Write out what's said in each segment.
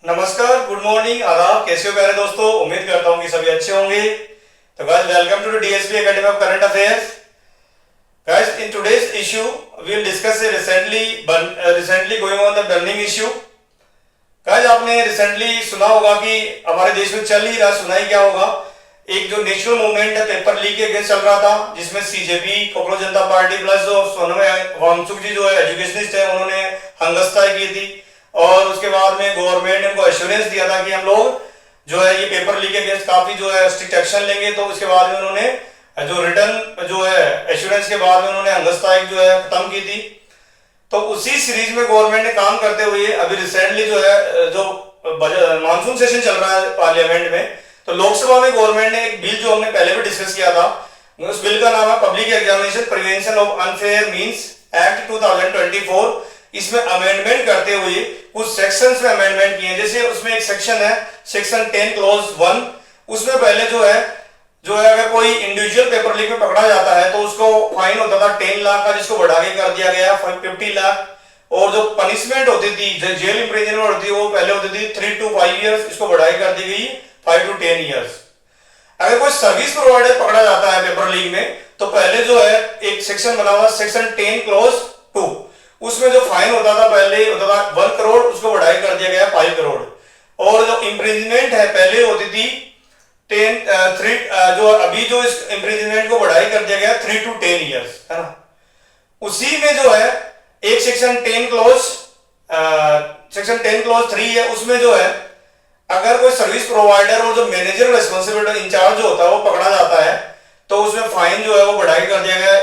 नमस्कार, good morning, आदाब। कैसे हो प्यारे दोस्तों? उम्मीद करता हूँ कि सभी अच्छे होंगे। तो guys, welcome to the DSP academy of current affairs. Guys, in today's issue we will discuss a recently going on the burning issue. Guys, आपने रिसेंटली सुना होगा कि हमारे देश में चल ही रहा, सुना ही क्या होगा, एक जो नेशनल मूवमेंट है पेपर लीक के अगेंस्ट चल रहा था, जिसमें सीजेपी, कोकरोच जनता पार्टी प्लस जो सोनम वांगचुक जी जो है एजुकेशनिस्ट है, उन्होंने हंगस्ताई की थी। और उसके बाद में गवर्नमेंट ने उनको एश्योरेंस दिया था कि हम लोग जो है ये पेपर लीक के अगेंस्ट काफी जो है स्ट्रिक्ट एक्शन लेंगे। तो उसके बाद में उन्होंने जो रिटर्न जो है एश्योरेंस के बाद में उन्होंने हंगस्ताई जो है खत्म की थी। तो उसी सीरीज में गवर्नमेंट ने काम करते हुए अभी रिसेंटली जो है जो मानसून सेशन चल रहा है पार्लियामेंट में, तो लोकसभा में गवर्नमेंट ने एक बिल जो हमने पहले भी डिस्कस किया था, उस बिल का नाम है public examination prevention of unfair means act 2024। इसमें अमेंडमेंट करते हुए कुछ सेक्शंस में अमेंडमेंट किए हैं। जैसे उसमें एक सेक्शन है सेक्शन 10 क्लॉज 1। उसमें पहले जो है अगर कोई इंडिविजुअल पेपर लीक में पकड़ा जाता है तो उसको फाइन होता था 10 लाख का, जिसको बढ़ा के कर दिया गया 50 लाख। और जो पनिशमेंट होती थी, जो जेल इंप्रिजनमेंट होती थी, वो पहले होती थी 3 to 5 ईयर्स, इसको बढ़ाई कर दी गई 5 to 10 ईयर्स। अगर कोई सर्विस प्रोवाइडर पकड़ा जाता है पेपर लीक में, तो पहले जो है एक सेक्शन बना हुआ सेक्शन 10 क्लॉज 2, उसमें जो फाइन होता था पहले होता था 1 करोड़, उसको बढ़ाई कर दिया गया 5 करोड़। और जो इंप्रिजनमेंट है पहले होती थी 3 जो अभी जो इस इंप्रिजनमेंट को बढ़ाई कर दिया गया 3 to 10 ईयर्स, है ना। उसी में जो है एक सेक्शन 10 क्लॉज 3 है, उसमें जो है अगर कोई सर्विस प्रोवाइडर और जो मैनेजर रेस्पॉन्सिबिलिटी इंचार्ज जो होता है वो पकड़ा जाता है, तो उसमें फाइन जो है वो बढ़ाई कर दिया गया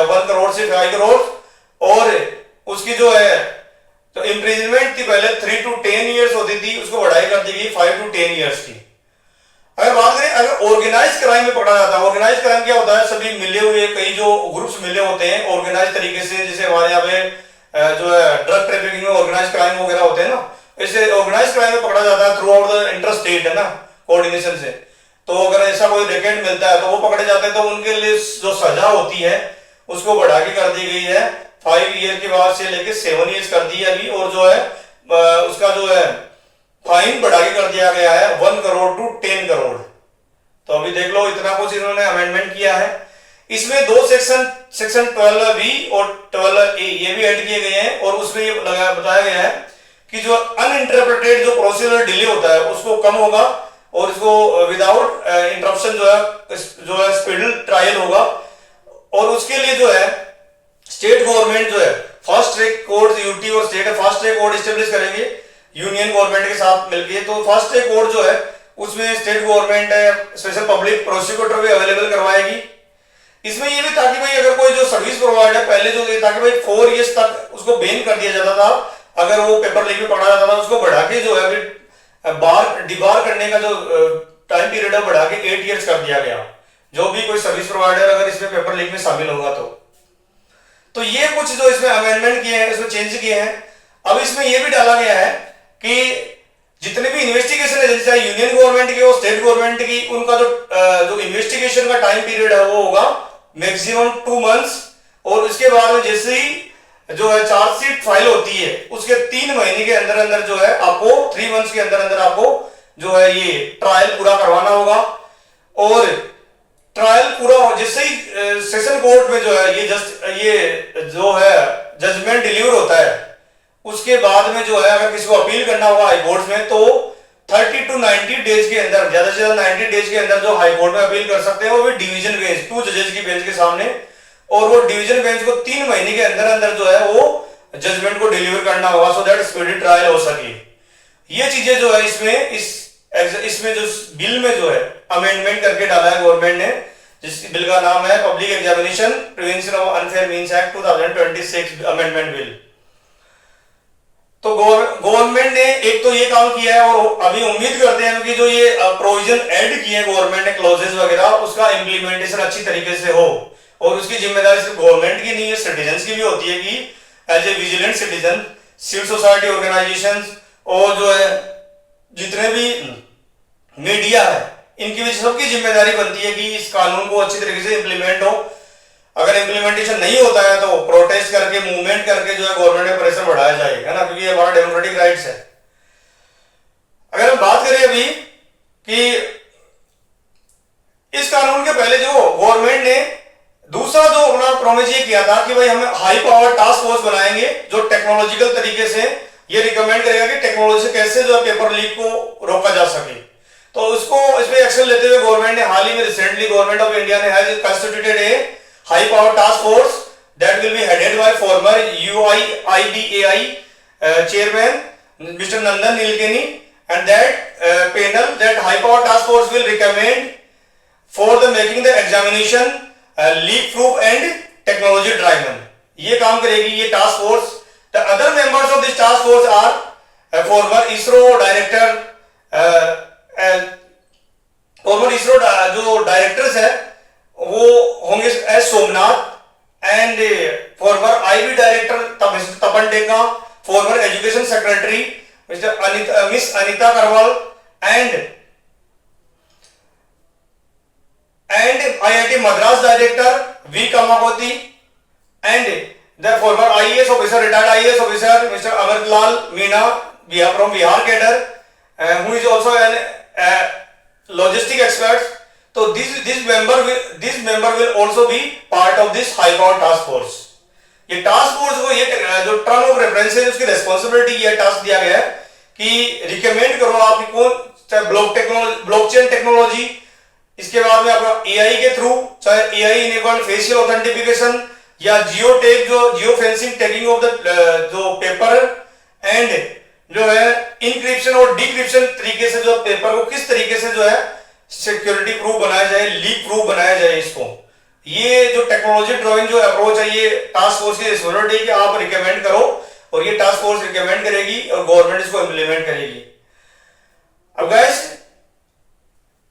1 करोड़ से 5 करोड़। और उसकी जो है तो इंप्रिजनमेंट थी पहले 3 to 10 ईयर्स होती थी, उसको बढ़ाई कर दी गई 5 to 10 ईयर्स की। अगर बात करें अगर ऑर्गेनाइज क्राइम में पकड़ा जाता है, ऑर्गेनाइज क्राइम क्या होता है, सभी मिले हुए कई जो ग्रुप्स मिले होते हैं ऑर्गेनाइज तरीके से, जैसे हमारे यहाँ पे जो है ड्रग ट्रैफिकिंग में ऑर्गेनाइज क्राइम वगैरह होते हैं ना, ऐसे ऑर्गेनाइज क्राइम में पकड़ा जाता है through out the inter state, है ना, कोऑर्डिनेशन से। तो अगर ऐसा कोई रैकेट मिलता है तो वो पकड़े जाते हैं, तो उनके लिए जो सजा होती है उसको बढ़ा के कर दी गई है 5 ईयर के बाद से लेके 7 ईयर्स कर दी है अभी। और जो है उसका जो है फाइन बढ़ा के कर दिया गया है 1 करोड़ to 10 करोड़। तो अभी देख लो इतना कुछ इन्होंने अमेंडमेंट किया है। इसमें दो सेक्शन 12B और 12A ये भी ऐड किए गए हैं। और उसमें ये बताया गया है कि जो अनइंटरप्रेटेड जो प्रोसीजर डिले होता है उसको कम होगा, और इसको विदाउट इंटरप्शन जो है स्पीडी ट्रायल होगा। और उसके लिए जो है स्टेट गवर्नमेंट जो है फास्ट ट्रैक कोर्ट, यूटी और state fast track court establish करेंगे यूनियन गवर्नमेंट के साथ मिलकर। तो फास्ट ट्रैक कोर्ट जो है उसमें state government special public prosecutor भी अवेलेबल करवाएगी। इसमें ये भी ताकि भाई अगर कोई जो सर्विस प्रोवाइडर पहले जो ताकि भाई 4 ईयर्स तक उसको बैन कर दिया जाता था, अगर वो पेपर लीक में पकड़ा जाता था, उसको बढ़ा के जो है डिबार करने का जो टाइम पीरियड है बढ़ा के 8 ईयर्स कर दिया गया, जो भी कोई सर्विस प्रोवाइडर अगर इसमें पेपर लीक में शामिल होगा तो ये कुछ जो इसमें अमेंडमेंट किए हैं, इसमें चेंज किए हैं। अब इसमें ये भी डाला गया है कि जितने भी इन्वेस्टिगेशन एजेंसी है यूनियन गवर्नमेंट की और स्टेट गवर्नमेंट की, उनका जो इन्वेस्टिगेशन का टाइम पीरियड है वो होगा मैक्सिमम 2 मंथ्स। और उसके बाद में जैसे ही जो है चार्जशीट फाइल होती है उसके 3 महीने के अंदर अंदर जो है आपको 3 मंथ्स के अंदर अंदर आपको जो है ये ट्रायल पूरा करवाना होगा। और ट्रायल पूरा हो जिससे ही सेशन कोर्ट में जो है ये जो है जजमेंट डिलीवर होता है, उसके बाद में जो है अगर किसी को अपील करना होगा हाई कोर्ट में तो 30 to 90 डेज के अंदर, ज्यादा से ज्यादा 90 डेज के अंदर जो हाई कोर्ट में अपील कर सकते हैं, वो भी डिवीजन बेंच 2 जजेस की बेंच के सामने। और वो डिवीजन बेंच को 3 महीने के अंदर अंदर जो है वो जजमेंट को डिलीवर करना होगा, सो दैट स्पीडी ट्रायल हो सके। ये चीजें जो है इसमें जो बिल में जो है अमेंडमेंट करके डाला है गवर्नमेंट ने, जिस बिल का नाम है public examination prevention of unfair means act 2026 amendment bill. तो गवर्नमेंट ने एक तो ये काम किया है, और अभी उम्मीद करते हैं कि जो ये प्रोविजन ऐड किए गवर्नमेंट ने क्लॉजेस वगैरह, उसका इंप्लीमेंटेशन अच्छी तरीके से हो। और उसकी जिम्मेदारी सिर्फ गवर्नमेंट की नहीं है, सिटीजन्स की भी होती है कि as a vigilant citizen civil society organisations और जो है जितने भी मीडिया है, इनकी भी सबकी जिम्मेदारी बनती है कि इस कानून को अच्छी तरीके से इंप्लीमेंट हो। अगर इंप्लीमेंटेशन नहीं होता है तो प्रोटेस्ट करके मूवमेंट करके जो है गवर्नमेंट में प्रेशर बढ़ाया जाए, है ना, क्योंकि ये हमारा डेमोक्रेटिक राइट्स है। अगर हम बात करें अभी कि इस कानून के पहले जो गवर्नमेंट ने दूसरा जो अपना प्रॉमिस ये किया था कि भाई हम हाई पावर टास्क फोर्स बनाएंगे जो टेक्नोलॉजिकल तरीके से ये रिकमेंड करेगा कि टेक्नोलॉजी से कैसे जो है पेपर लीक को रोका जा सके। तो उसको इसमें एक्शन लेते हुए गवर्नमेंट ने हाल ही में रिसेंटली गवर्नमेंट ऑफ इंडिया ने has constituted A high power task force that will be headed by farmer UIDAI chairman Mr. Nandan Nilekani, and that panel, that high power task force will recommend for the making the examination leak proof and technology driven। ये काम करेगी ये task force. The other members of this task force are former ISRO director, former ISRो जो directors है वो होंगे S Somnath, and former IB director Tapan Teka, former education secretary Miss Anita Karwal, and IIT Madras director V Kamakoti, and the former IAS officer, retired IAS officer Mr. Amarlal Meena from Bihar cadre, who is also an logistic expert। So this member will also be part of this high power task force। ये task force को ये जो term of reference है उसकी responsibility ये task दिया गया है कि रिकमेंड करो आप कौन, चाहे ब्लॉकचेन टेक्नोलॉजी, इसके बाद में आपका AI के थ्रू, चाहे AI इनेबल्ड फेशियल ऑथेंटिफिकेशन या जियोटेक जो geo fencing tagging of the जो पेपर, एंड जो है इंक्रिप्शन और डिक्रिप्शन तरीके से जो पेपर को किस तरीके से जो है सिक्योरिटी प्रूफ बनाया जाए, लीक प्रूफ बनाया जाए इसको। ये जो टेक्नोलॉजी ड्राइविंग जो अप्रोच है ये टास्क फोर्स की रिस्पांसिबिलिटी है कि आप रिकमेंड करो, और ये टास्क फोर्स रिकमेंड करेगी और गवर्नमेंट इसको इम्प्लीमेंट करेगी। अब गाइस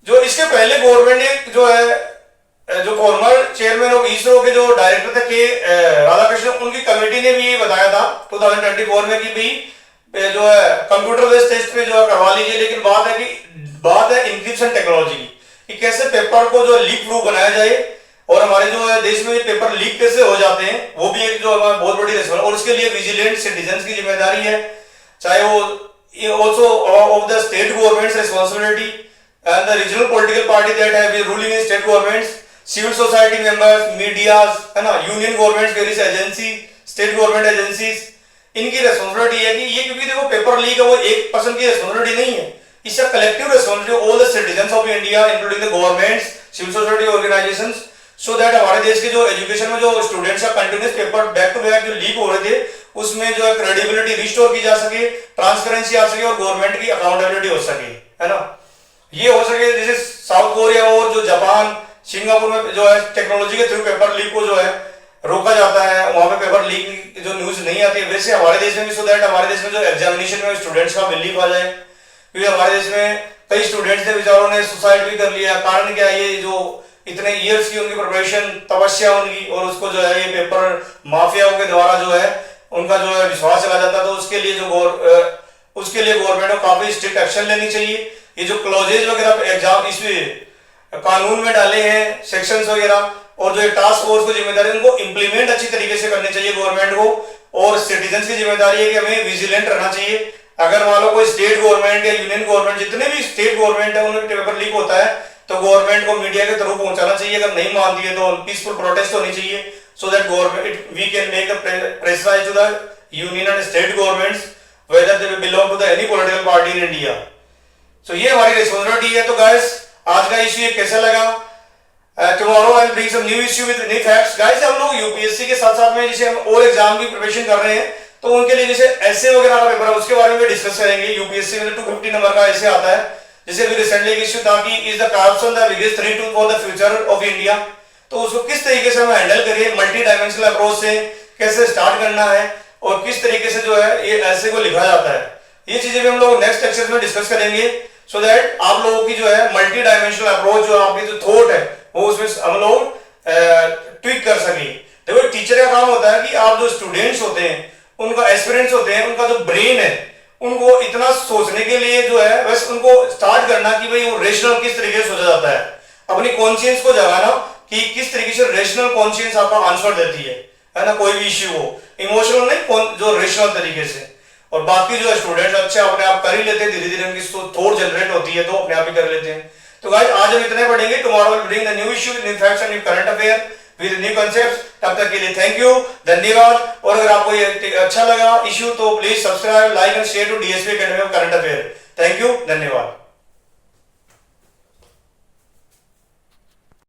जो इसके पहले गवर्नमेंट ने जो है जो फॉर्मर चेयरमैन ऑफ ISRO के जो डायरेक्टर थे के राधाकृष्णन, उनकी कमेटी ने भी ये बताया था 2024 में कि भाई जो है कंप्यूटर बेस्ड टेस्ट पे जो है करवा लीजिए, लेकिन बात है इंक्रिप्शन टेक्नोलॉजी की कि कैसे पेपर को जो लीक प्रूफ बनाया जाए, और हमारे जो है देश में पेपर लीक कैसे हो जाते हैं वो भी एक जो हमारी बहुत बड़ी रिस्पांसिबिलिटी, और उसके लिए विजिलेंट सिटीजन्स की जिम्मेदारी है, चाहे वो also of the state governments responsibility and the regional political party that have been ruling in state governments, civil society members, medias, है ना, union governments, various agency, state government agencies, इनकी responsibility है कि ये, क्योंकि देखो पेपर लीक है वो एक पर्सन की रिस्पांसिबिलिटी नहीं है, इसका collective responsibility all the citizens of India including the governments, civil society organisations, so that हमारे देश के जो एजुकेशन में जो स्टूडेंट्स का continuous paper back to back जो लीक हो रहे थे उसमें जो है क्रेडिबिलिटी रिस्टोर की जा सके, ट्रांसपेरेंसी आ सके और गवर्नमेंट की अकाउंटेबिलिटी हो सके, है ना, ये हो सके। जैसे साउथ कोरिया और जो जापान, सिंगापुर में जो है टेक्नोलॉजी के थ्रू पेपर लीक को जो है रोका जाता है, वहां पे पेपर लीक जो न्यूज नहीं आती, वैसे हमारे देश में भी, सो दैट हमारे देश में जो एग्जामिनेशन में स्टूडेंट्स का रिलीफ आ जाए, क्योंकि हमारे देश में कई स्टूडेंट्स ने बेचारों ने सुसाइड भी कर लिया। कारण क्या, ये जो इतने ईयर्स की उनकी प्रिपरेशन, तपस्या उनकी, और उसको जो है ये पेपर माफियाओं के द्वारा जो है उनका जो है विश्वास चला जाता, तो उसके लिए गवर्नमेंट को काफी स्ट्रिक्ट एक्शन लेनी चाहिए। ये जो क्लॉजेज वगैरह एग्जाम इसमें कानून में डाले हैं, सेक्शंस वगैरह, और जो टास्क फोर्स को जिम्मेदारी उनको इंप्लीमेंट अच्छी तरीके से करनी चाहिए गवर्नमेंट को, और सिटीजन की जिम्मेदारी है कि हमें विजिलेंट रहना चाहिए। अगर मान लो कोई स्टेट गवर्नमेंट या यूनियन गवर्नमेंट, जितने भी स्टेट गवर्नमेंट है उनमें पेपर लीक होता है तो गवर्नमेंट को मीडिया के थ्रू पहुंचाना चाहिए, अगर नहीं मानती है तो पीसफुल प्रोटेस्ट होनी चाहिए, so that government we can make the pressurise to the union and state governments whether they belong to the any political party in India. So ये हमारी रिस्पांसिबिलिटी है। तो गाइस आज का इश्यू ये कैसा लगा? Tomorrow I will bring some new issue with new facts. Guys हम लोग यूपीएससी के साथ साथ में जैसे हम और एग्जाम की प्रिपरेशन कर रहे हैं तो उनके लिए जैसे ऐसे वगैरह का पेपर है उसके बारे में डिस्कस करेंगे। यूपीएससी में 250 नंबर का ऐसे आता है, जैसे अभी रिसेंटली एक इश्यू था कि is the corruption the biggest threat to for the future of India, तो उसको किस तरीके से हम हैंडल करिए, मल्टी डायमेंशनल अप्रोच से कैसे स्टार्ट करना है और किस तरीके से जो है ये ऐसे को लिखा जाता है, ये चीजें भी हम लोग नेक्स्ट लेक्चर में डिस्कस करेंगे, सो दैट आप लोगों की जो है मल्टी डायमेंशनल अप्रोच जो आपकी जो थॉट है वो उसमें हम लोग ट्विक कर सके। देखो टीचर का काम होता है कि आप जो स्टूडेंट्स होते हैं, उनका एस्पिरेंट्स होते हैं, उनका जो ब्रेन है उनको इतना सोचने के लिए जो है बस उनको स्टार्ट करना कि भाई वो रेशनल किस तरीके से सोचा जाता है, अपनी कॉन्शियस को जगाना कि किस तरीके से रेशनल कॉन्शियस आपका आंसर देती है ना, कोई भी इश्यू हो, इमोशनल नहीं, जो रेशनल तरीके से, और बाकी जो स्टूडेंट्स अच्छे अपने आप कर ही लेते हैं, धीरे धीरे उनकी थॉट जनरेट होती है तो अपने आप ही कर लेते हैं। तो गाइस आज हम इतने पढ़ेंगे, tomorrow will bring the new issue, new facts and new current affair with new concepts. तब तक के लिए थैंक यू, धन्यवाद। और अगर आपको ये अच्छा लगा इश्यू तो please subscribe, like and share to DSP academy of current affair. Thank you, धन्यवाद।